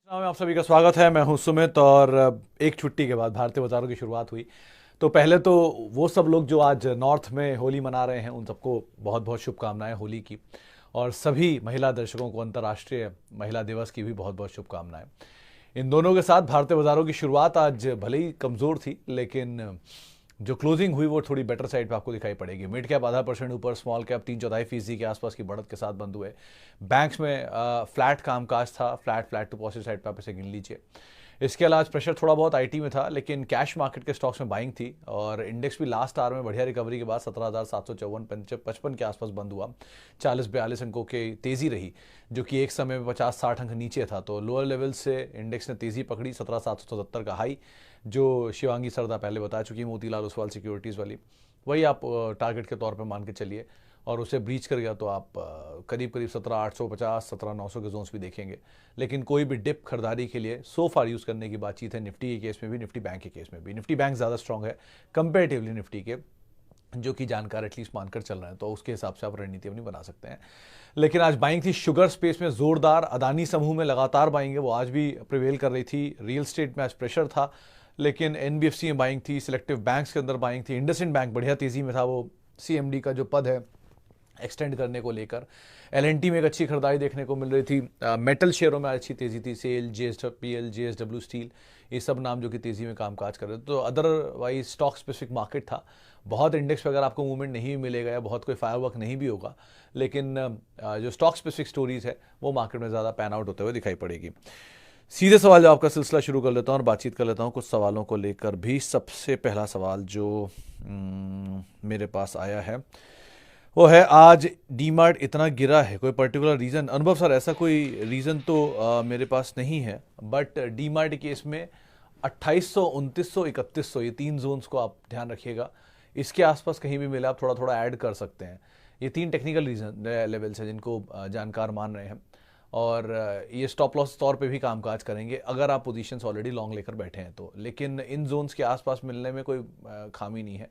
आप सभी का स्वागत है। मैं हूं सुमित और एक छुट्टी के बाद भारतीय बाजारों की शुरुआत हुई। तो पहले तो वो सब लोग जो आज नॉर्थ में होली मना रहे हैं उन सबको बहुत बहुत शुभकामनाएं होली की, और सभी महिला दर्शकों को अंतर्राष्ट्रीय महिला दिवस की भी बहुत बहुत शुभकामनाएं। इन दोनों के साथ भारतीय बाजारों की शुरुआत आज भले ही कमज़ोर थी, लेकिन जो क्लोजिंग हुई वो थोड़ी बेटर साइड पे आपको दिखाई पड़ेगी। मिड कैप आधा परसेंट ऊपर, स्मॉल कैप 3/4% के आसपास की बढ़त के साथ बंद हुए। बैंक्स में फ्लैट कामकाज था, फ्लैट टू पॉजिटिव साइड पे आप इसे गिन लीजिए। इसके अलावा प्रेशर थोड़ा बहुत आईटी में था, लेकिन कैश मार्केट के स्टॉक्स में बाइंग थी और इंडेक्स भी लास्ट आवर में बढ़िया रिकवरी के बाद 17,754-55 के आसपास बंद हुआ। 40-42 अंकों की तेजी रही, जो कि एक समय में 50-60 अंक नीचे था। तो लोअर लेवल से इंडेक्स ने तेजी पकड़ी, 17,777 का हाई, जो शिवांगी सरदा पहले बता चुकी है, मोतीलाल ओसवाल सिक्योरिटीज़ वाली, वही आप टारगेट के तौर पे मान के चलिए। और उसे ब्रीच कर गया तो आप करीब करीब 17,850 17,900 के जोन्स भी देखेंगे। लेकिन कोई भी डिप खरीदारी के लिए सो फार यूज़ करने की बातचीत है, निफ्टी के केस में भी, निफ्टी बैंक के केस में भी। निफ्टी बैंक ज़्यादा स्ट्रॉन्ग है कंपेरेटिवली निफ्टी के, जो कि जानकार एटलीस्ट मानकर चल रहे हैं, तो उसके हिसाब से आप रणनीति अपनी बना सकते हैं। लेकिन आज बाइंग थी शुगर स्पेस में जोरदार, अदानी समूह में लगातार बाइंग है, वो आज भी प्रिवेल कर रही थी। रियल स्टेट में आज प्रेशर था, लेकिन एनबीएफसी में बाइंग थी, सिलेक्टिव बैंक्स के अंदर बाइंग थी। इंडसइंड बैंक बढ़िया तेजी में था, वो सीएमडी का जो पद है एक्सटेंड करने को लेकर। एलएनटी में एक अच्छी खरीदारी देखने को मिल रही थी। मेटल शेयरों में अच्छी तेजी थी, सेल, जेएसडब्ल्यू, जेएसडब्ल्यू स्टील, ये सब नाम जो कि तेजी में कामकाज कर रहे थे। तो अदरवाइज स्टॉक स्पेसिफिक मार्केट था। बहुत इंडेक्स पे अगर आपको मूवमेंट नहीं मिलेगा या बहुत कोई फायरवर्क नहीं भी होगा, लेकिन जो स्टॉक स्पेसिफिक स्टोरीज है वो मार्केट में ज़्यादा पैन आउट होते हुए दिखाई पड़ेगी। सीधे सवाल जवाब का सिलसिला शुरू कर लेता हूँ और बातचीत कर लेता हूँ कुछ सवालों को लेकर भी। सबसे पहला सवाल जो मेरे पास आया है वो है, आज डीमार्ट इतना गिरा है, कोई पर्टिकुलर रीज़न? अनुभव सर, ऐसा कोई रीज़न तो मेरे पास नहीं है, बट डीमार्ट केस में 2800, 2900, 3100 ये तीन जोन्स को आप ध्यान रखिएगा। इसके आसपास कहीं भी मिले आप थोड़ा थोड़ा ऐड कर सकते हैं। ये तीन टेक्निकल रीजन लेवल्स हैं जिनको जानकार मान रहे हैं, और ये स्टॉप लॉस तौर पे भी कामकाज करेंगे अगर आप पोजीशंस ऑलरेडी लॉन्ग लेकर बैठे हैं तो। लेकिन इन जोन्स के आसपास मिलने में कोई खामी नहीं है।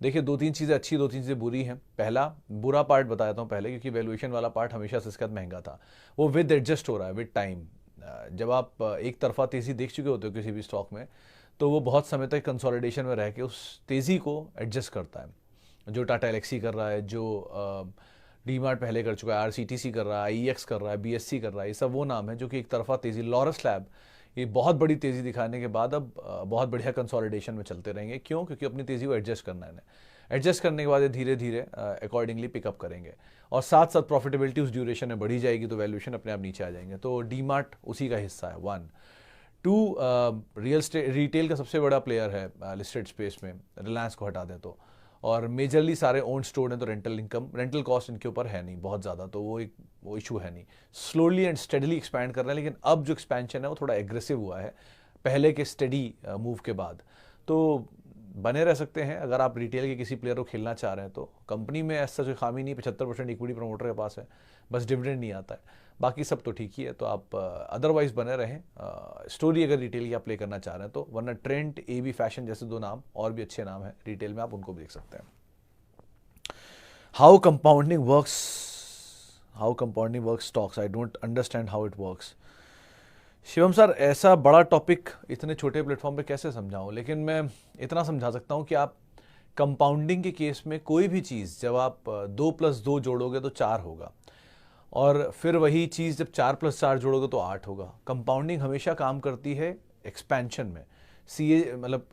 देखिए, दो तीन चीज़ें अच्छी, दो तीन चीज़ें बुरी हैं। पहला बुरा पार्ट बताता हूँ पहले, क्योंकि वैल्यूएशन वाला पार्ट हमेशा से इसका महंगा था, वो विद एडजस्ट हो रहा है विद टाइम। जब आप एक तरफा तेज़ी देख चुके होते हो किसी भी स्टॉक में, तो वो बहुत समय तक कंसोलिडेशन में रह के उस तेज़ी को एडजस्ट करता है। जो टाटा एलेक्सी कर रहा है, जो डीमार्ट पहले कर चुका है, आरसीटीसी कर रहा है, आईईएक्स कर रहा है, बीएससी कर रहा है, ये सब वो नाम है जो कि एक तरफा तेज़ी। लॉरस लैब ये बहुत बड़ी तेज़ी दिखाने के बाद अब बहुत बढ़िया कंसोलिडेशन में चलते रहेंगे। क्यों? क्योंकि अपनी तेज़ी को एडजस्ट करना है। एडजस्ट करने के बाद ये धीरे धीरे अकॉर्डिंगली पिकअप करेंगे, और साथ साथ प्रॉफिटेबिलिटी उस ड्यूरेशन में बढ़ी जाएगी, तो वैल्यूएशन अपने आप नीचे आ जाएंगे। तो डीमार्ट उसी का हिस्सा है। 1 2 रियल स्टेट रिटेल का सबसे बड़ा प्लेयर है लिस्टेड स्पेस में, रिलायंस को हटा दें तो। और मेजरली सारे ओन स्टोर हैं, तो रेंटल इनकम, रेंटल कॉस्ट इनके ऊपर है नहीं बहुत ज़्यादा, तो वो इशू है नहीं। स्लोली एंड स्टेडली एक्सपैंड कर रहे हैं, लेकिन अब जो एक्सपेंशन है वो थोड़ा एग्रेसिव हुआ है पहले के स्टेडी मूव के बाद। तो बने रह सकते हैं अगर आप रिटेल के किसी प्लेयर को खेलना चाह रहे हैं तो। कंपनी में ऐसा कोई खामी नहीं, 75% इक्विटी प्रमोटर के पास है, बस डिविडेंड नहीं आता है, बाकी सब तो ठीक ही है। तो आप अदरवाइज बने रहें। स्टोरी अगर रिटेल की आप प्ले करना चाह रहे हैं तो, वरना ट्रेंड, एबी फैशन जैसे दो नाम और भी अच्छे नाम हैं रिटेल में, आप उनको भी देख सकते हैं। How compounding works stocks, I don't understand how it works. Shivam sir, ऐसा बड़ा टॉपिक इतने छोटे प्लेटफॉर्म पे कैसे समझाऊं, लेकिन मैं इतना समझा सकता हूं कि आप कंपाउंडिंग के केस में कोई भी चीज़ जब आप 2+2 जोड़ोगे तो 4 होगा, और फिर वही चीज़ जब 4+4 जोड़ोगे तो 8 होगा। कंपाउंडिंग हमेशा काम करती है एक्सपेंशन में। सीए मतलब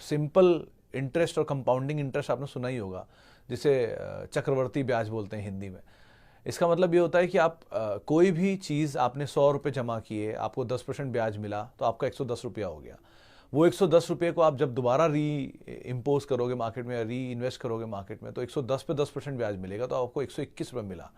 सिंपल इंटरेस्ट और कंपाउंडिंग इंटरेस्ट आपने सुना ही होगा, जिसे चक्रवर्ती ब्याज बोलते हैं हिंदी में। इसका मतलब ये होता है कि आप कोई भी चीज़ आपने 100 रुपये जमा किए, आपको 10% ब्याज मिला, तो आपका 110 रुपया हो गया। वो 110 रुपये को आप जब दोबारा री इम्पोज करोगे मार्केट में या री इन्वेस्ट करोगे मार्केट में, तो 110 पे 10% ब्याज मिलेगा, तो आपको 121 रुपये मिला।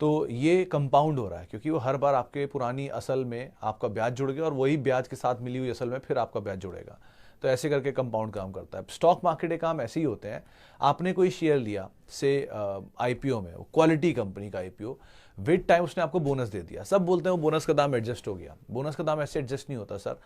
तो ये कंपाउंड हो रहा है, क्योंकि वो हर बार आपके पुरानी असल में आपका ब्याज जुड़ गया और वही ब्याज के साथ मिली हुई असल में फिर आपका ब्याज जुड़ेगा। तो ऐसे करके कंपाउंड काम करता है। स्टॉक मार्केट के काम ऐसे ही होते हैं। आपने कोई शेयर लिया से आईपीओ में, क्वालिटी कंपनी का आईपीओ, विद टाइम उसने आपको बोनस दे दिया। सब बोलते हैं वो बोनस का दाम एडजस्ट हो गया। बोनस का दाम ऐसे एडजस्ट नहीं होता सर।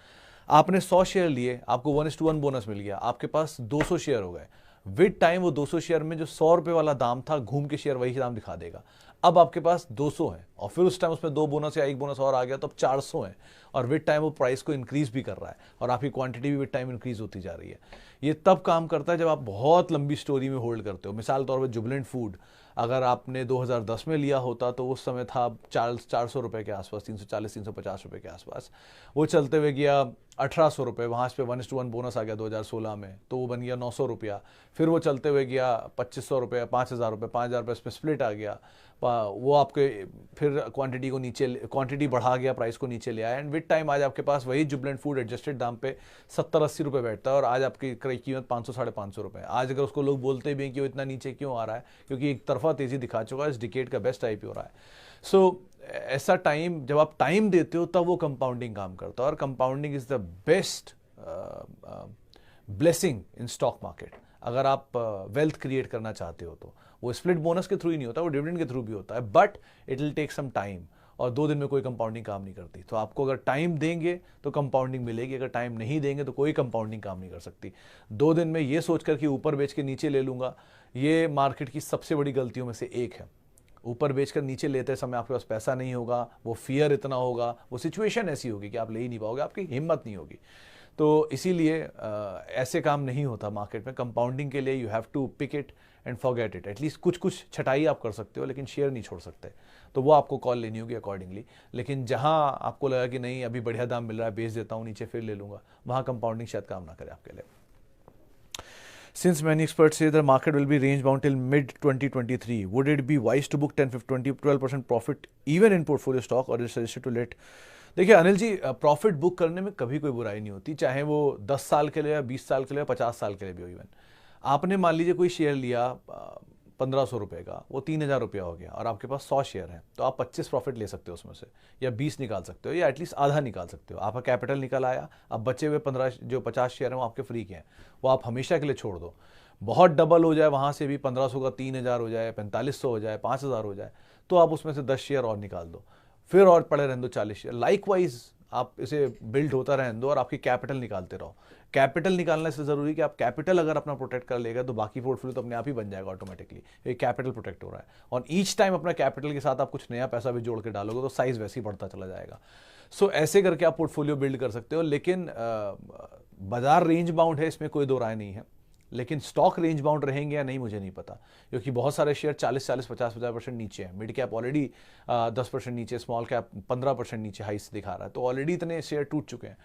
आपने 100 शेयर लिए, आपको 1:1 बोनस मिल गया, आपके पास 200 शेयर हो गए। विद टाइम वो 200 शेयर में जो 100 रुपये वाला दाम था, घूम के शेयर वही दाम दिखा देगा। अब आपके पास 200 है और फिर उस टाइम उसमें 2 बोनस या 1 बोनस और आ गया तो अब 400 है और विद टाइम वो प्राइस को इंक्रीज भी कर रहा है और आपकी क्वांटिटी भी विद टाइम इंक्रीज होती जा रही है। ये तब काम करता है जब आप बहुत लंबी स्टोरी में होल्ड करते हो। मिसाल तौर पर जुबिलेंट फूड अगर आपने 2010 में लिया होता तो उस समय था 400 रुपये के आसपास, 340-350 रुपये के आसपास। वो चलते हुए गया 1800 रुपये, वहाँ से 1:1 बोनस आ गया 2016 में तो वो बन गया 900 रुपया। फिर वो चलते हुए गया 2500 रुपये, 5000 रुपये, 5000 रुपये इसमें स्प्लिट आ गया। वो आपके फिर क्वांटिटी बढ़ा गया, प्राइस को नीचे ले आया एंड विद टाइम आज आपके पास वही जुबिलेंट फूड एडजस्टेड दाम पे 70-80 रुपये बैठता है और आज आपकी क्रय कीमत 500-550 रुपये। आज अगर उसको लोग बोलते भी हैं कि वो इतना नीचे क्यों आ रहा है, क्योंकि एक तरफा तेजी दिखा चुका है, इस डिकेड का बेस्ट आईपीओ हो रहा है। सो ऐसा टाइम जब आप टाइम देते हो तब वो कंपाउंडिंग काम करता है और compounding is the best blessing in stock market. अगर आप वेल्थ क्रिएट करना चाहते हो तो वो स्प्लिट बोनस के थ्रू ही नहीं होता, वो डिविडेंड के थ्रू भी होता है, but it will take some time और 2 दिन में कोई कंपाउंडिंग काम नहीं करती। तो आपको अगर टाइम देंगे तो कंपाउंडिंग मिलेगी, अगर टाइम नहीं देंगे तो कोई कंपाउंडिंग काम नहीं कर सकती। 2 दिन में ये सोचकर कि ऊपर बेच के नीचे ले लूंगा, ये मार्केट की सबसे बड़ी गलतियों में से एक है। ऊपर बेचकर नीचे लेते समय आपके पास पैसा नहीं होगा, वो फियर इतना होगा, वो सिचुएशन ऐसी होगी कि आप ले ही नहीं पाओगे, आपकी हिम्मत नहीं होगी। तो इसीलिए ऐसे काम नहीं होता मार्केट में। कंपाउंडिंग के लिए you have to pick it and forget it. At least कुछ छटाई आप कर सकते हो लेकिन शेयर नहीं छोड़ सकते, तो वो आपको कॉल लेनी होगी अकॉर्डिंगली। लेकिन जहां आपको लगा कि नहीं अभी बढ़िया दाम मिल रहा है, बेच देता हूं, नीचे फिर ले लूंगा, वहां कंपाउंडिंग शायद काम ना करे आपके लिए। Since many experts say the market will be range bound till mid 2023, would it be wise to book 10-12% profit even in portfolio stock or is it suggested to let? देखिए अनिल जी, प्रॉफिट बुक करने में कभी कोई बुराई नहीं होती, चाहे वो 10 साल के लिए या 20 साल के लिए या 50 साल के लिए भी हो। इवन आपने मान लीजिए कोई शेयर लिया 1500 रुपये का, वो 3000 रुपया हो गया और आपके पास 100 शेयर हैं, तो आप 25 प्रॉफिट ले सकते हो उसमें से, या 20 निकाल सकते हो, या एटलीस्ट आधा निकाल सकते हो। आपका कैपिटल निकल आया, अब बचे हुए 15 जो 50 शेयर हैं वो आपके फ्री के हैं, वो आप हमेशा के लिए छोड़ दो। बहुत डबल हो जाए वहाँ से भी, 1500 का 3000 हो जाए, 4500 हो जाए, 5000 हो जाए, तो आप उसमें से 10 शेयर और निकाल दो, फिर और पड़े रहने दो 40 शेयर। लाइकवाइज आप इसे बिल्ड होता रहने दो और आपकी कैपिटल निकालते रहो। कैपिटल निकालने से जरूरी कि आप कैपिटल अगर अपना प्रोटेक्ट कर लेगा तो बाकी पोर्टफोलियो तो अपने आप ही बन जाएगा ऑटोमेटिकली। ये कैपिटल प्रोटेक्ट हो रहा है और ईच टाइम अपना कैपिटल के साथ आप कुछ नया पैसा भी जोड़ के डालोगे तो साइज वैसे ही बढ़ता चला जाएगा। सो ऐसे करके आप पोर्टफोलियो बिल्ड कर सकते हो। लेकिन बाजार रेंज बाउंड है, इसमें कोई दो राय नहीं है, लेकिन स्टॉक रेंज बाउंड रहेंगे या नहीं मुझे नहीं पता, क्योंकि बहुत सारे शेयर 40-40, 50-50% नीचे हैं। मिड कैप ऑलरेडी 10% नीचे, स्मॉल कैप 15% नीचे हाई से दिखा रहा है, तो ऑलरेडी इतने शेयर टूट चुके हैं।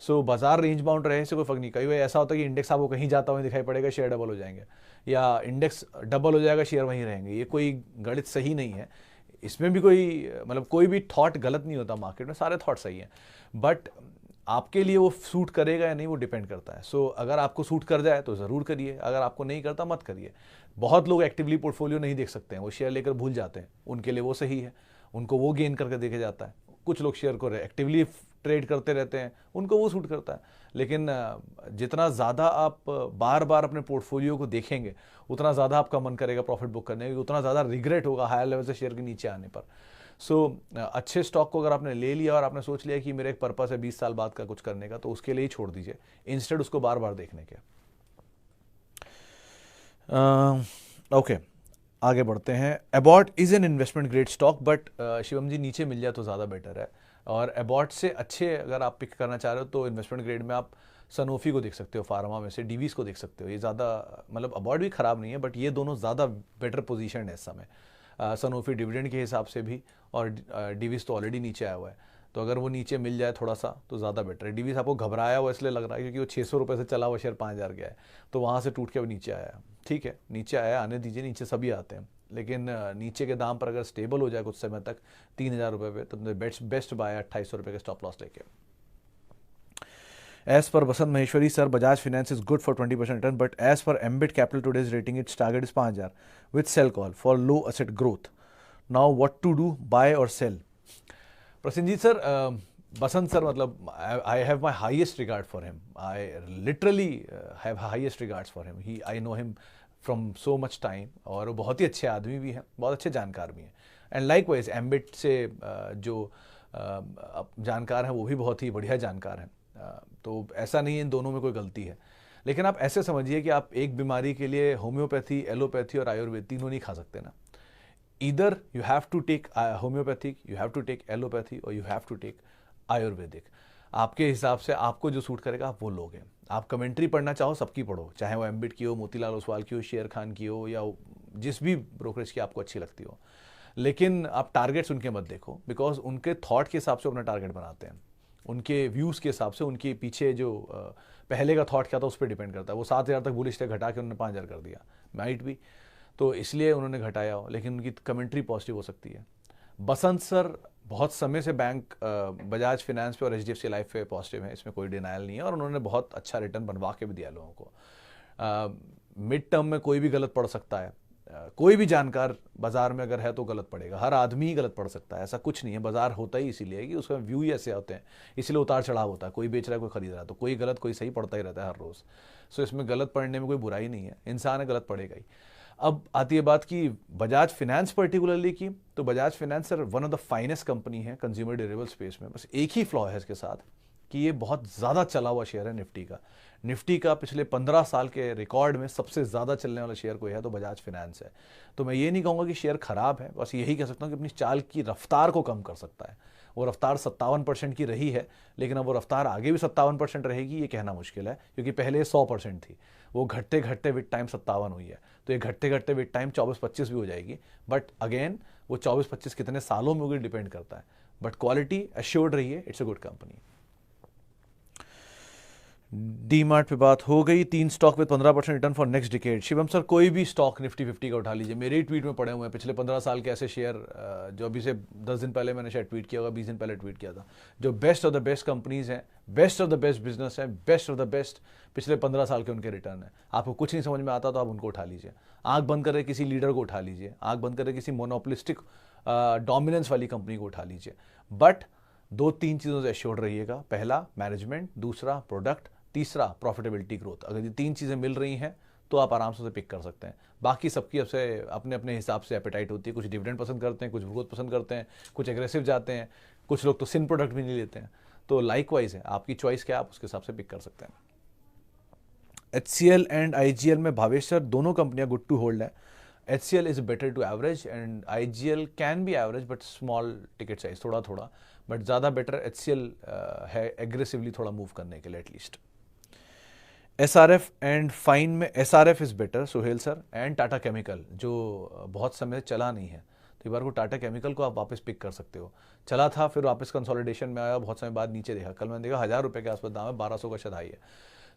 सो बाजार रेंज बाउंड रहे से कोई फर्क नहीं। कई बार ऐसा होता है कि इंडेक्स आपको कहीं जाता हुआ दिखाई पड़ेगा, शेयर डबल हो जाएंगे, या इंडेक्स डबल हो जाएगा, शेयर वहीं रहेंगे। ये कोई गणित सही नहीं है, इसमें भी कोई मतलब कोई भी थॉट गलत नहीं होता मार्केट में, सारे थॉट सही हैं, बट आपके लिए वो सूट करेगा या नहीं वो डिपेंड करता है। सो अगर आपको सूट कर जाए तो ज़रूर करिए, अगर आपको नहीं करता मत करिए। बहुत लोग एक्टिवली पोर्टफोलियो नहीं देख सकते हैं, वो शेयर लेकर भूल जाते हैं, उनके लिए वो सही है, उनको वो गेन करके देखे जाता है। कुछ लोग शेयर को एक्टिवली ट्रेड करते रहते हैं, उनको वो सूट करता है। लेकिन जितना ज़्यादा आप बार बार अपने पोर्टफोलियो को देखेंगे उतना ज़्यादा आपका मन करेगा प्रॉफिट बुक करने का, उतना ज़्यादा रिग्रेट होगा हायर लेवल से शेयर के नीचे आने पर। सो अच्छे स्टॉक को अगर आपने ले लिया और आपने सोच लिया कि मेरा एक पर्पस है 20 साल बाद का कुछ करने का, तो उसके लिए ही छोड़ दीजिए, इंस्टेड उसको बार बार देखने के। ओके, आगे बढ़ते हैं। Abbott is an investment grade stock, but Shivam ji नीचे मिल जाए तो ज़्यादा बेटर है। और एबॉट से अच्छे अगर आप पिक करना चाह रहे हो तो इन्वेस्टमेंट ग्रेड में आप सनोफी को देख सकते हो, फार्मा में से डीवीज को देख सकते हो। ये ज़्यादा मतलब एबॉट भी ख़राब नहीं है, बट ये दोनों ज़्यादा बेटर पोजीशन है इस समय। सनोफी डिविडेंड के हिसाब से भी, और डीवीज तो ऑलरेडी नीचे आया हुआ है, तो अगर वो नीचे मिल जाए थोड़ा सा तो ज़्यादा बेटर है। डीवीज आपको घबराया हुआ इसलिए लग रहा है क्योंकि वो 600 रुपये से चला हुआ शेयर 5000 गया है, तो वहाँ से टूट के वो नीचे आया है। ठीक है, नीचे आया, आने दीजिए, नीचे सभी आते हैं, लेकिन नीचे के दाम पर अगर स्टेबल हो जाए कुछ समय तक 3000 रुपये पे, तो बेस्ट बाय 2800 रुपये के स्टॉप लॉस लेके। As per Basant Maheshwari sir, Bajaj Finance is good for 20% return, but as per Ambit Capital today's rating, its target is 5000 with sell call for low asset growth. Now what to do, buy or sell? Prasenjit sir, Basant sir, मतलब I have my highest regard for him. I literally have highest regards for him. I know him from so much time, और वो बहुत ही अच्छे आदमी भी हैं, बहुत अच्छे जानकार भी हैं। एंड लाइकवाइज एम्बिट से जो जानकार हैं वो भी बहुत ही बढ़िया जानकार हैं। तो ऐसा नहीं है इन दोनों में कोई गलती है, लेकिन आप ऐसे समझिए कि आप एक बीमारी के लिए होम्योपैथी, एलोपैथी और आयुर्वेद तीनों नहीं खा सकते ना। Either you have to take homeopathic, you have to take allopathy or you have to take ayurvedic. आपके हिसाब से आपको जो सूट करेगा आप वो लोगे। आप कमेंट्री पढ़ना चाहो सबकी पढ़ो, चाहे वो एम्बिट की हो, मोतीलाल ओसवाल की हो, शेर खान की हो, या जिस भी ब्रोकरेज की आपको अच्छी लगती हो। लेकिन आप टारगेट्स उनके मत देखो, बिकॉज उनके थॉट के हिसाब से अपना टारगेट बनाते हैं, उनके व्यूज़ के हिसाब से। उनके पीछे जो पहले का थॉट क्या था उस पर डिपेंड करता है। वो 7,000 तक बुलिश थे, घटा के उन्होंने 5,000 कर दिया, माइट भी, तो इसलिए उन्होंने घटाया हो, लेकिन उनकी कमेंट्री पॉजिटिव हो सकती है। बसंत सर बहुत समय से बैंक बजाज फिनेंस पे और HDFC लाइफ पे पॉजिटिव है, इसमें कोई डिनाइल नहीं है, और उन्होंने बहुत अच्छा रिटर्न बनवा के भी दिया लोगों को। मिड टर्म में कोई भी गलत पड़ सकता है, कोई भी जानकार बाजार में अगर है तो गलत पड़ेगा, हर आदमी ही गलत पड़ सकता है, ऐसा कुछ नहीं है। बाजार होता ही इसीलिए कि उसका व्यू ही ऐसे होते हैं, इसलिए उतार चढ़ाव होता है, कोई बेच रहा है कोई खरीद रहा है, तो कोई गलत कोई सही पड़ता ही रहता है हर रोज़। सो इसमें गलत पड़ने में कोई बुराई नहीं है, इंसान है गलत पड़ेगा ही। अब आती है बात की बजाज फिनेंस पर्टिकुलरली की, तो Bajaj finance sir one of the finest company है कंज्यूमर ड्यूरेबल स्पेस में। बस एक ही फ्लॉ है इसके साथ कि ये बहुत ज़्यादा चला हुआ शेयर है निफ्टी का। निफ्टी का पिछले 15 साल के रिकॉर्ड में सबसे ज़्यादा चलने वाला शेयर कोई है तो बजाज फिनेंस है। तो मैं ये नहीं कहूँगा कि शेयर खराब है, बस यही कह सकता हूँ कि अपनी चाल की रफ्तार को कम कर सकता है। वो रफ्तार 57% की रही है, लेकिन अब वो रफ्तार आगे भी 57% रहेगी ये कहना मुश्किल है, क्योंकि पहले 100% थी, वो घटते घटते विद टाइम 57 हुई है। तो ये घटते घटते विद टाइम 24-25 भी हो जाएगी, बट अगेन वो 24-25 कितने सालों में होगी डिपेंड करता है। बट क्वालिटी एश्योर्ड रही है, it's a good company. DMart पे बात हो गई, 3 stock with 15% return for next decade. Shivam sir कोई भी स्टॉक निफ्टी 50 का उठा लीजिए, मेरे ही ट्वीट में पड़े हुए हैं पिछले 15 साल के ऐसे शेयर, जो अभी से 10 दिन पहले मैंने शायद ट्वीट किया होगा, 20 दिन पहले ट्वीट किया था, जो best of the best companies हैं, best of the best business हैं, बेस्ट ऑफ द बेस्ट पिछले 15 साल के उनके रिटर्न है। आपको कुछ नहीं समझ में आता तो आप उनको उठा लीजिए, आंख बंद करके किसी लीडर को उठा लीजिए, आंख बंद करके किसी मोनोपोलिस्टिक डोमिनेंस वाली कंपनी को उठा लीजिए, बट 2-3 चीज़ों से एश्योर्ड रहिएगा। पहला मैनेजमेंट, दूसरा प्रोडक्ट, तीसरा प्रॉफिटेबिलिटी ग्रोथ। अगर ये 3 चीज़ें मिल रही हैं तो आप आराम से उसे पिक कर सकते हैं। बाकी सबकी अब से अपने अपने हिसाब से एपेटाइट होती है, कुछ डिविडेंड पसंद करते हैं, कुछ ग्रोथ पसंद करते हैं, कुछ एग्रेसिव जाते हैं, कुछ लोग तो सिन प्रोडक्ट भी नहीं लेते हैं। तो लाइकवाइज है, आपकी चॉइस क्या है, आप उसके हिसाब से पिक कर सकते हैं। HCL एंड IGL में भावेश सर दोनों कंपनियां गुड टू होल्ड है। HCL is better to average and IGL can be average but small ticket size, थोड़ा थोड़ा, बट ज़्यादा बेटर HCL है एग्रेसिवली थोड़ा मूव करने के लिए एटलीस्ट। SRF एंड फाइन में SRF is better Suhail sir, and Tata chemical जो बहुत समय चला नहीं है, तो एक बार को टाटा केमिकल को आप वापस पिक कर सकते हो। चला था फिर वापस कंसोलिडेशन में आया, बहुत समय बाद नीचे देखा, कल मैंने देखा 1,000 रुपये के आसपास दाम है, 1200 का शायद हाई है।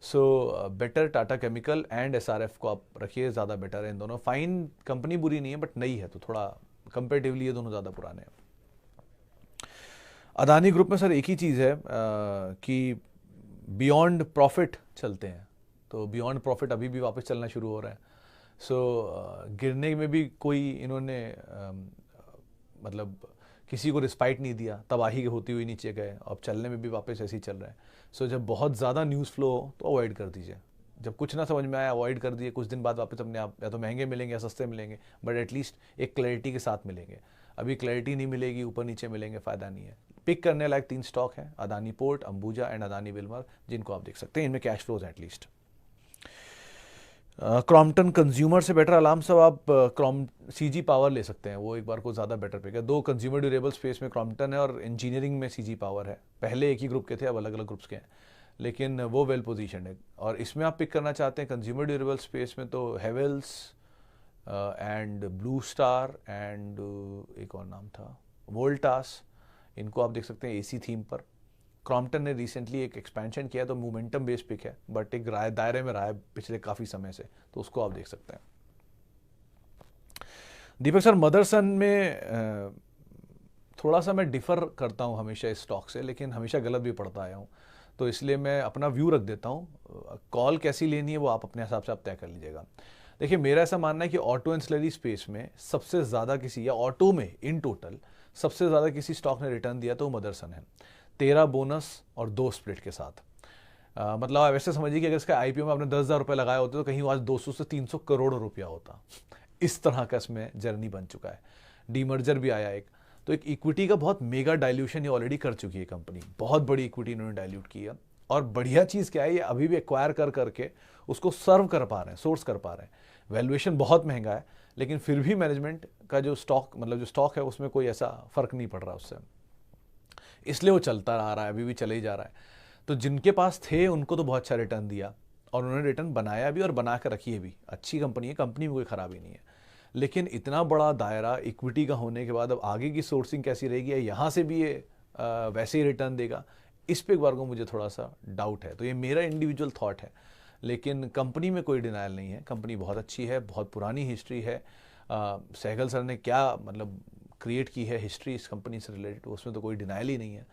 So better Tata chemical and SRF को आप रखिए, ज़्यादा बेटर है इन दोनों। फाइन कंपनी बुरी नहीं है बट नई है, तो थोड़ा कंपेरेटिवली ये दोनों ज़्यादा पुराने हैं। अदानी ग्रुप में सर एक ही चीज़ है कि बियॉन्ड प्रॉफिट चलते हैं, तो बियॉन्ड प्रॉफिट अभी भी वापस चलना शुरू हो रहा है। सो गिरने में भी कोई इन्होंने मतलब किसी को रिस्पाइट नहीं दिया, तबाही होती हुई नीचे गए, अब चलने में भी वापस ऐसे ही चल रहा है। सो जब बहुत ज़्यादा न्यूज़ फ्लो हो तो अवॉइड कर दीजिए, जब कुछ ना समझ में आया अवॉइड कर दिए, कुछ दिन बाद वापस अपने आप या तो महंगे मिलेंगे या सस्ते मिलेंगे, बट एटलीस्ट एक क्लैरिटी के साथ मिलेंगे। अभी क्लैरिटी नहीं मिलेगी, ऊपर नीचे मिलेंगे, फ़ायदा नहीं है। पिक करने लायक 3 स्टॉक हैं, Adani port, Ambuja and Adani Wilmer, जिनको आप देख सकते हैं, इनमें कैश फ्लोज हैं एटलीस्ट। क्रॉम्पटन कंज्यूमर से बेटर अलार्म सब आप CG पावर ले सकते हैं, वो एक बार को ज़्यादा बेटर पिक है। 2 कंज्यूमर ड्यूरेबल स्पेस में क्रॉम्पटन है और इंजीनियरिंग में CG पावर है। पहले एक ही ग्रुप के थे, अब अलग अलग ग्रुप्स के हैं, लेकिन वो वेल पोजीशन है। और इसमें आप पिक करना चाहते हैं कंज्यूमर ड्यूरेबल स्पेस में तो Havells and blue star and एक और नाम था वोल्टास, इनको आप देख सकते हैं AC थीम पर। क्रॉम्पटन ने रिसेंटली एक एक्सपेंशन किया तो मोमेंटम बेस्ड पिक है, बट एक दायरे में रहा है पिछले काफ़ी समय से, तो उसको आप देख सकते हैं। दीपक सर मदरसन में थोड़ा सा मैं डिफ़र करता हूँ हमेशा इस स्टॉक से, लेकिन हमेशा गलत भी पढ़ता आया हूँ, तो इसलिए मैं अपना व्यू रख देता हूँ। कॉल कैसी लेनी है वो आप अपने हिसाब से आप तय कर लीजिएगा। देखिए मेरा ऐसा मानना है कि ऑटो एंसिलरी स्पेस में सबसे ज़्यादा किसी, या ऑटो में इन टोटल सबसे ज़्यादा किसी स्टॉक ने रिटर्न दिया तो मदरसन है, 13 बोनस और 2 स्प्लिट के साथ। मतलब आप ऐसे समझिए कि अगर इसका IPO में आपने 10,000 रुपये लगाए होते तो कहीं आज 200 से 300 करोड़ रुपया होता। इस तरह का इसमें जर्नी बन चुका है। डीमर्जर भी आया एक, तो एक इक्विटी का बहुत मेगा डाइल्यूशन ये ऑलरेडी कर चुकी है कंपनी, बहुत बड़ी इक्विटी इन्होंने डाइल्यूट की है। और बढ़िया चीज़ क्या है, ये अभी भी एक्वायर कर करके उसको सर्व कर पा रहे हैं, सोर्स कर पा रहे हैं। वैल्यूएशन बहुत महंगा है, लेकिन फिर भी मैनेजमेंट का जो स्टॉक मतलब जो स्टॉक है उसमें कोई ऐसा फ़र्क नहीं पड़ रहा उससे, इसलिए वो चलता आ रहा है, अभी भी चले ही जा रहा है। तो जिनके पास थे उनको तो बहुत अच्छा रिटर्न दिया और उन्होंने रिटर्न बनाया भी और बना कर रखी है भी, अच्छी कंपनी है, कंपनी में कोई ख़राबी नहीं है। लेकिन इतना बड़ा दायरा इक्विटी का होने के बाद अब आगे की सोर्सिंग कैसी रहेगी, या यहाँ से भी ये वैसे ही रिटर्न देगा, इस पे एक बार को मुझे थोड़ा सा डाउट है। तो ये मेरा इंडिविजुअल थॉट है, लेकिन कंपनी में कोई डिनाइल नहीं है, कंपनी बहुत अच्छी है, बहुत पुरानी हिस्ट्री है। सहगल सर ने क्या मतलब क्रिएट की है हिस्ट्री इस कंपनी से रिलेटेड, उसमें तो कोई डिनाइल ही नहीं है।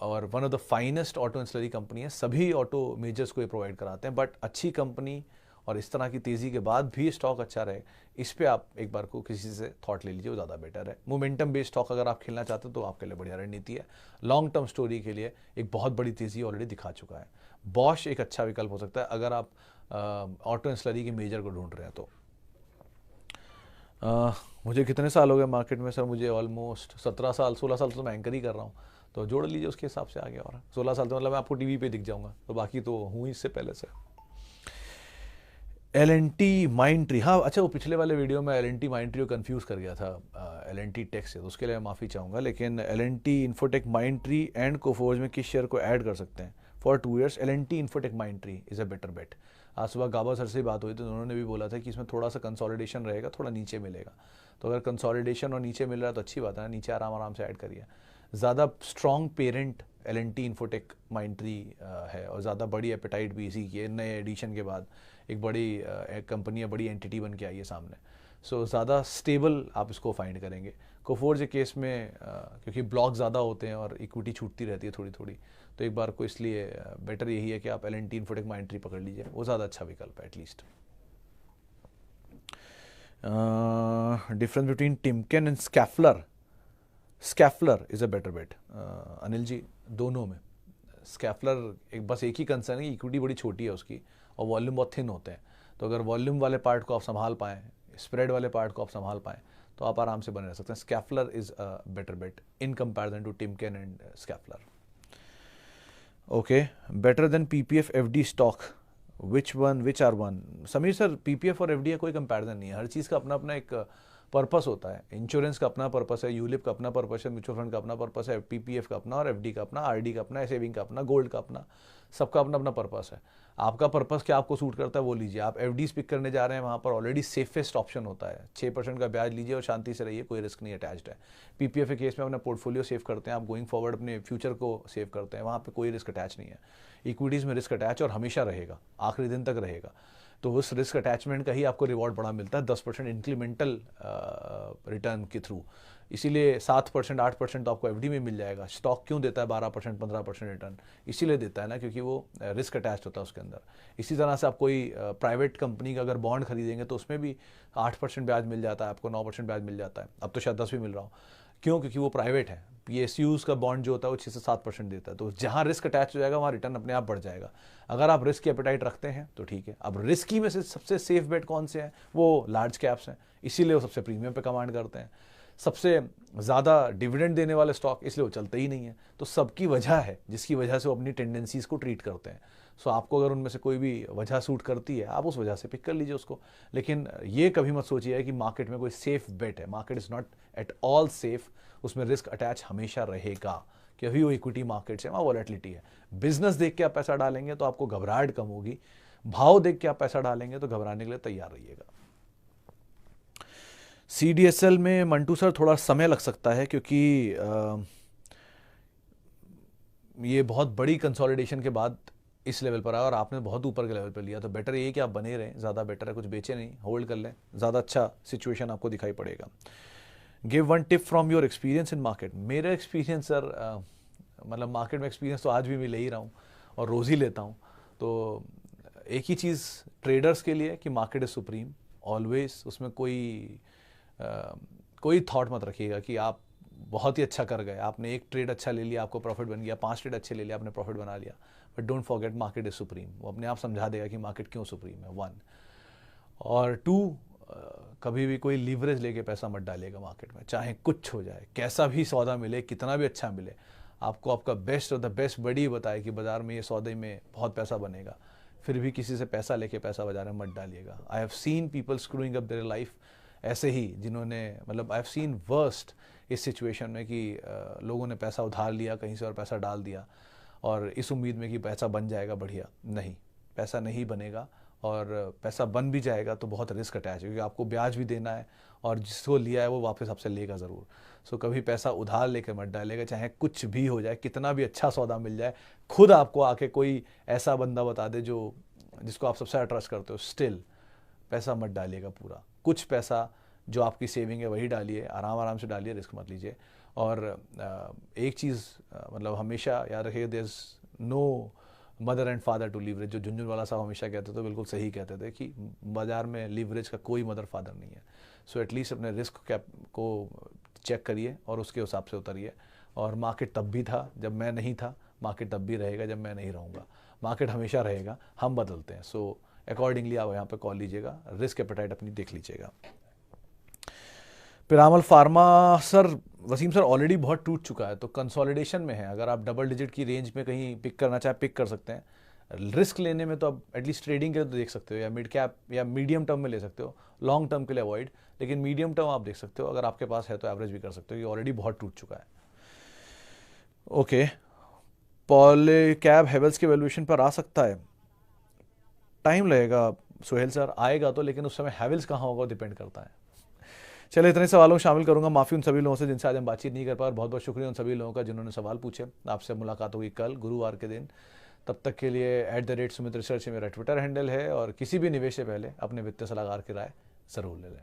और one of the finest auto ancillary company है, सभी ऑटो मेजर्स को ये प्रोवाइड कराते हैं। बट अच्छी कंपनी और इस तरह की तेज़ी के बाद भी स्टॉक अच्छा रहे, इस पे आप एक बार को किसी से थॉट ले लीजिए, वो ज़्यादा बेटर है। मोमेंटम बेस्ड स्टॉक अगर आप खेलना चाहते हो तो आपके लिए बढ़िया रणनीति है। लॉन्ग टर्म स्टोरी के लिए एक बहुत बड़ी तेज़ी ऑलरेडी दिखा चुका है। बॉश एक अच्छा विकल्प हो सकता है अगर आप ऑटो इंसलरी के मेजर को ढूंढ रहे हैं तो। मुझे कितने साल हो गए मार्केट में सर? मुझे ऑलमोस्ट 17 साल 16 साल तो मैं एंकर ही कर रहा हूँ, तो जोड़ लीजिए उसके हिसाब से आगे। और 16 साल तो मतलब मैं आपको टीवी पे दिख जाऊंगा, तो बाकी तो हूँ इससे पहले से। L&T माइंडट्री, हाँ अच्छा, वो पिछले वाले वीडियो में L&T माइंडट्री को कंफ्यूज कर गया था L&T टेक से, तो उसके लिए मैं माफ़ी चाहूँगा। लेकिन L&T Infotech Mindtree and Coforge में किस शेयर को ऐड कर सकते हैं for 2 years? L&T Infotech Mindtree is a better bet. आज सुबह गाबा सर से बात हुई तो उन्होंने भी बोला था कि इसमें थोड़ा सा कंसोलिडेशन रहेगा, थोड़ा नीचे मिलेगा। तो अगर कंसोलिडेशन और नीचे मिल रहा है तो अच्छी बात है ना, नीचे आराम आराम से ऐड करिए। ज़्यादा strong parent L&T Infotech Mindtree है और ज़्यादा बड़ी एपेटाइट भी इसी की नए एडिशन के बाद, एक बड़ी कंपनी है, बड़ी एंटिटी बन के आई है सामने। सो ज़्यादा स्टेबल आप इसको फाइंड करेंगे। कोफोर्ज के केस में क्योंकि ब्लॉक ज़्यादा होते हैं और इक्विटी छूटती रहती है थोड़ी थोड़ी, तो एक बार को इसलिए बेटर यही है कि आप L&T इन्फोटेक माइंडट्री पकड़ लीजिए, वो ज़्यादा अच्छा विकल्प है at least. Difference between Timken and Schaeffler? Schaeffler is a better bet Anil ji, दोनों में। स्कैफलर बस एक ही कंसर्न है कि इक्विटी बड़ी छोटी है उसकी और वॉल्यूम बहुत थिन होते हैं। तो अगर वॉल्यूम वाले पार्ट को आप संभाल पाएँ, स्प्रेड वाले पार्ट को आप संभाल पाएँ, तो आप आराम से बने रह सकते हैं। Schaeffler is a better bet in comparison to Timken and Schaeffler. Okay, better then PPF FD stock, which are one? Sameer sir, PPF और FD का कोई कंपैरिजन नहीं है, हर चीज़ का अपना अपना एक पर्पस होता है। इंश्योरेंस का अपना पर्पस है, यूलिप का अपना पर्पस है, म्यूचुअल फंड का अपना पर्पस है, PPF का अपना, और FD का अपना, RD का अपना, सेविंग का अपना, गोल्ड का अपना, सबका अपना अपना पर्पस है। आपका पर्पस क्या आपको सूट करता है वो लीजिए। आप FD पिक करने जा रहे हैं, वहाँ पर ऑलरेडी सेफेस्ट ऑप्शन होता है, 6% का ब्याज लीजिए और शांति से रहिए, कोई रिस्क नहीं अटैच्ड है। PPF के केस में अपना पोर्टफोलियो सेव करते हैं, आप गोइंग फॉरवर्ड अपने फ्यूचर को सेव करते हैं, वहाँ पर कोई रिस्क अटैच नहीं है। इक्विटीज़ में रिस्क अटैच और हमेशा रहेगा, आखिरी दिन तक रहेगा। तो उस रिस्क अटैचमेंट का ही आपको रिवॉर्ड बड़ा मिलता है 10% इंक्रीमेंटल रिटर्न के थ्रू। इसीलिए 7% 8% तो आपको FD में मिल जाएगा। स्टॉक क्यों देता है 12% 15% रिटर्न? इसीलिए देता है ना, क्योंकि वो रिस्क अटैच होता है उसके अंदर। इसी तरह से आप कोई प्राइवेट कंपनी का अगर बॉन्ड खरीदेंगे तो उसमें भी 8% ब्याज मिल जाता है आपको, 9% ब्याज मिल जाता है, अब तो शायद 10 भी मिल रहा हो। क्यों? क्योंकि वो प्राइवेट है। PSUs का बॉन्ड जो होता है वो 6 से 7% देता है। तो जहाँ रिस्क अटैच हो जाएगा वहाँ रिटर्न अपने आप बढ़ जाएगा। अगर आप रिस्क की एपेटाइट रखते हैं तो ठीक है। अब रिस्की में से सबसे सेफ बेट कौन से हैं? वो लार्ज कैप्स हैं, इसीलिए वो सबसे प्रीमियम पे कमांड करते हैं। सबसे ज़्यादा डिविडेंड देने वाले स्टॉक, इसलिए वो चलते ही नहीं है। तो सबकी वजह है जिसकी वजह से वो अपनी टेंडेंसीज़ को ट्रीट करते हैं। सो आपको अगर उनमें से कोई भी वजह सूट करती है, आप उस वजह से पिक कर लीजिए उसको। लेकिन ये कभी मत सोचिए कि मार्केट में कोई सेफ बेट है। Market is not at all safe, उसमें रिस्क अटैच हमेशा रहेगा, क्योंकि वो इक्विटी मार्केट्स है, वहाँ वॉलेटिलिटी है। बिजनेस देख के आप पैसा डालेंगे तो आपको घबराहट कम होगी, भाव देख के आप पैसा डालेंगे तो घबराने के लिए तैयार रहिएगा। CDSL में मंटू सर थोड़ा समय लग सकता है, क्योंकि ये बहुत बड़ी कंसोलिडेशन के बाद इस लेवल पर आया और आपने बहुत ऊपर के लेवल पर लिया, तो बेटर ये कि आप बने रहें, ज़्यादा बेटर है। कुछ बेचे नहीं, होल्ड कर लें, ज़्यादा अच्छा सिचुएशन आपको दिखाई पड़ेगा। Give one tip from your experience in market? मेरा एक्सपीरियंस सर, मतलब मार्केट में एक्सपीरियंस तो आज भी मैं ले ही रहा हूँ और रोज़ ही लेता हूँ। तो एक ही चीज़ ट्रेडर्स के लिए कि मार्केट इज़ सुप्रीम ऑलवेज। उसमें कोई थॉट मत रखिएगा कि आप बहुत ही अच्छा कर गए, आपने एक ट्रेड अच्छा ले लिया आपको प्रॉफिट बन गया, 5 ट्रेड अच्छे ले लिया आपने प्रॉफिट बना लिया। But don't forget market is supreme. वो अपने आप समझा देगा कि मार्केट क्यों सुप्रीम है, 1। और 2, कभी भी कोई लीवरेज लेके पैसा मत डालिएगा मार्केट में, चाहे कुछ हो जाए, कैसा भी सौदा मिले, कितना भी अच्छा मिले, आपको आपका बेस्ट और द बेस्ट बड़ी बताए कि बाजार में ये सौदे में बहुत पैसा बनेगा, फिर भी किसी से पैसा लेके पैसा बाजार में मत डालिएगा। I have seen people screwing up their life ऐसे ही जिन्होंने मतलब आई हैव सीन वर्स्ट इस सिचुएशन में कि लोगों ने पैसा उधार लिया कहीं से और पैसा डाल दिया और इस उम्मीद में कि पैसा बन जाएगा बढ़िया। नहीं, पैसा नहीं बनेगा, और पैसा बन भी जाएगा तो बहुत रिस्क अटैच है, क्योंकि आपको ब्याज भी देना है और जिसको लिया है वो वापस आपसे लेगा ज़रूर। सो कभी पैसा उधार लेकर मत डालेगा, चाहे कुछ भी हो जाए, कितना भी अच्छा सौदा मिल जाए। खुद आपको आके कोई ऐसा बंदा बता दे जो जिसको आप सबसे ट्रस्ट करते हो, स्टिल पैसा मत डालिएगा पूरा। कुछ पैसा जो आपकी सेविंग है वही डालिए, आराम आराम से डालिए, रिस्क मत लीजिए। और एक चीज़ मतलब हमेशा याद रखिए, there is no mother and father to leverage. जो झुनझुनवाला साहब हमेशा कहते थे, बिल्कुल सही कहते थे कि बाजार में लीवरेज का कोई मदर फादर नहीं है। सो एटलीस्ट अपने रिस्क कैप को चेक करिए और उसके हिसाब से उतरिए। और मार्केट तब भी था जब मैं नहीं था, मार्केट तब भी रहेगा जब मैं नहीं रहूँगा। मार्केट हमेशा रहेगा, हम बदलते हैं। सो अकॉर्डिंगली आप यहाँ पे कॉल लीजिएगा, रिस्क एपेटाइट अपनी देख लीजिएगा। Piramal pharma sir, Wasim sir already बहुत टूट चुका है तो कंसोलिडेशन में है। अगर आप डबल डिजिट की रेंज में कहीं पिक करना चाहे पिक कर सकते हैं। रिस्क लेने में तो आप एटलीस्ट ट्रेडिंग के लिए तो देख सकते हो, या मिड कैप या मीडियम टर्म में ले सकते हो, लॉन्ग टर्म के लिए अवॉइड। लेकिन मीडियम टर्म आप देख सकते हो, अगर आपके पास है तो एवरेज भी कर सकते हो, ये ऑलरेडी बहुत टूट चुका है। ओके, पॉली कैब हेवल्स के वैल्यूएशन पर आ सकता है, टाइम लगेगा सुहेल सर, आएगा तो, लेकिन उस समय हैवल्स कहाँ होगा डिपेंड करता है। चलिए, इतने सवालों में शामिल करूंगा, माफ़ी उन सभी लोगों से जिनसे आज हम बातचीत नहीं कर पाए। बहुत बहुत शुक्रिया उन सभी लोगों का जिन्होंने सवाल पूछे। आपसे मुलाकात होगी कल गुरुवार के दिन। तब तक के लिए @सुमित रिसर्च मेरा ट्विटर हैंडल है, और किसी भी निवेश से पहले अपने वित्तीय सलाहकार की राय ज़रूर ले लें।